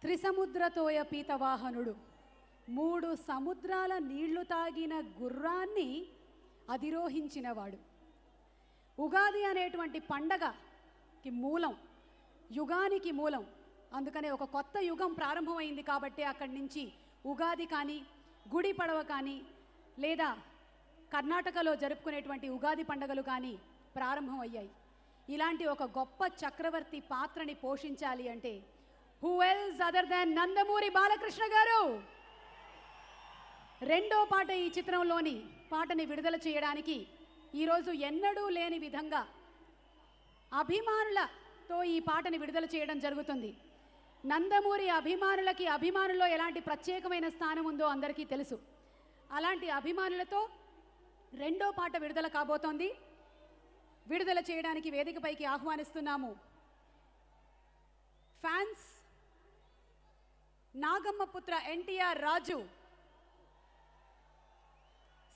త్రిసముద్రతోయ పీతవాహనుడు, 3 సముద్రాల నీళ్లు తాగిన గుర్రాన్ని అధిరోహించినవాడు. ఉగాది అనేటువంటి పండగకి మూలం, యుగానికి మూలం. అందుకనే ఒక కొత్త యుగం ప్రారంభమైంది కాబట్టి అక్కడి నుంచి ఉగాది కానీ, గుడి పడవ కానీ, లేదా కర్ణాటకలో జరుపుకునేటువంటి ఉగాది పండుగలు కానీ ప్రారంభమయ్యాయి. ఇలాంటి ఒక గొప్ప చక్రవర్తి పాత్రని పోషించాలి అంటే who else other than Nandamuri Balakrishna గారు. రెండో పాట, ఈ చిత్రంలోని పాటని విడుదల చేయడానికి ఈరోజు ఎన్నడూ లేని విధంగా అభిమానులతో ఈ పాటని విడుదల చేయడం జరుగుతుంది. నందమూరి అభిమానులకి అభిమానుల్లో ఎలాంటి ప్రత్యేకమైన స్థానం ఉందో అందరికీ తెలుసు. అలాంటి అభిమానులతో రెండో పాట విడుదల కాబోతోంది. విడుదల చేయడానికి వేదికపైకి ఆహ్వానిస్తున్నాము ఫ్యాన్స్ నాగమ్మపుత్ర ఎన్టీఆర్ రాజు,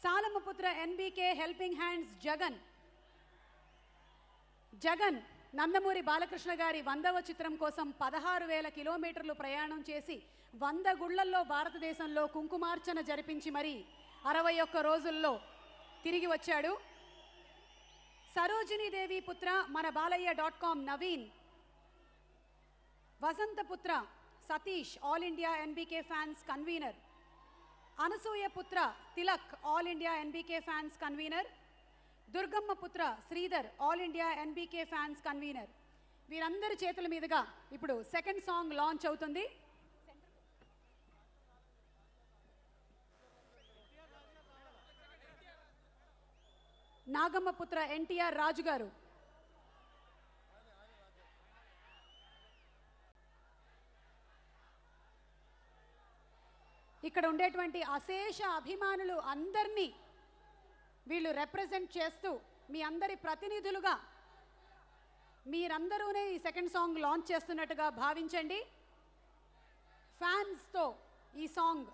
సాలమ్మపుత్ర ఎన్బీకే హెల్పింగ్ హ్యాండ్స్ జగన్ నందమూరి బాలకృష్ణ గారి 100వ చిత్రం కోసం 16,000 కిలోమీటర్లు ప్రయాణం చేసి 100 గుళ్లల్లో భారతదేశంలో కుంకుమార్చన జరిపించి మరీ 61 రోజుల్లో తిరిగి వచ్చాడు. సరోజినీదేవి పుత్ర మన బాలయ్య.com నవీన్, వసంతపుత్ర Satish all India NBK fans convener, Anasuya పుత్ర Tilak all India NBK fans convener, Durgamma పుత్ర Sridhar all India NBK fans convener. వీరందరి చేతుల మీదుగా ఇప్పుడు సెకండ్ సాంగ్ లాంచ్ అవుతుంది. నాగమ్మ పుత్ర ఎన్టీఆర్ రాజు గారు. ఇక్కడ ఉండేటువంటి అశేష అభిమానులు అందరినీ వీళ్ళు రిప్రజెంట్ చేస్తూ మీ అందరి ప్రతినిధులుగా మీరందరూనే ఈ సెకండ్ సాంగ్ లాంచ్ చేస్తున్నట్టుగా భావించండి. ఫ్యాన్స్తో ఈ సాంగ్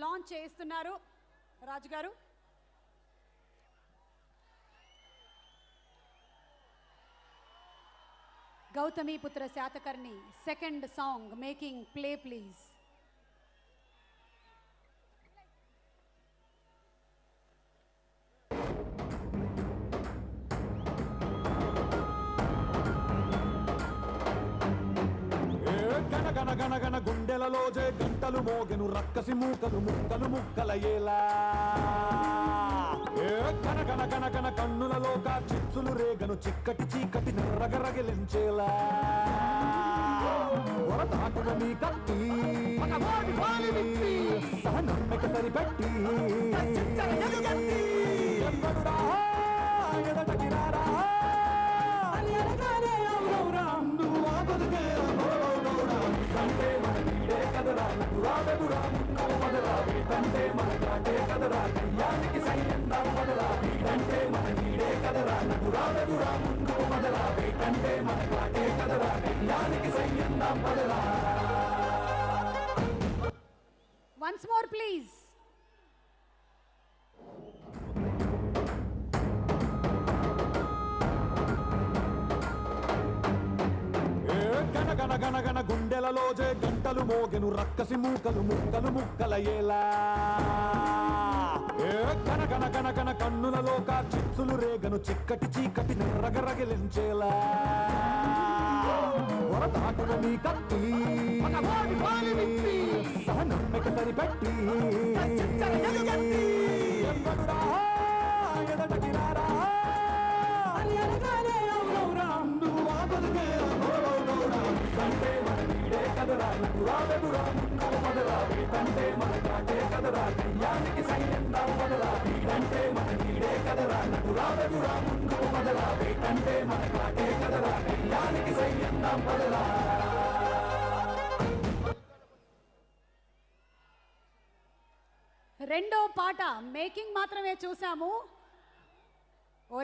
లాంచ్ చేస్తున్నారు రాజుగారు. Gautamiputra Satakarni second song making play please. గనగన గుండెలలో జే గంటలు మోగెను రక్కసి మూకలు ముక్కలు ముక్కలయ్యేలా. గనగన గనగన కన్నులలో చిచ్చులు రేగను చిక్కటి చీకటి నెర్రగరగిలించేలా. వరదాటున నీ కత్తి సహనమ్మిక సరిపెట్టి ఎదటకి రారా తంటే మన నీడే కదరా నటురాబెదురా మున్నో మొదలా తంటే మన కాటే కదరా కయ్యానికి సైన్యందా మొదలా తంటే మన నీడే కదరా నటురాబెదురా మున్నో మొదలా తంటే మన కాటే కదరా కయ్యానికి సైన్యందా మొదలా. Once more please. గనగన గనగన గుండెలలో జే గంటలు మోగెను రక్కసి మూకలు ముక్కలు ముక్కలయ్యేలా. గనగన గనగన కన్నులలో చిచ్చులు రేగను చిక్కటి చీకటి నెర్రగరగిలించేలా. వరదాటున నీ కత్తి సహనమ్మిక సరిపెట్టి ఎదటకి రారా తంటే మన నీడే కదరా నటురాబెదురా మున్నో మొదలా తంటే మన కాటే కదరా కయ్యానికి సైన్యందా మొదలా తంటే మన నీడే కదరా నటురాబెదురా మున్నో మొదలా తంటే మన కాటే కదరా కయ్యానికి సైన్యందా మొదలా. రెండో పాట మేకింగ్ మాత్రమే చూసాము.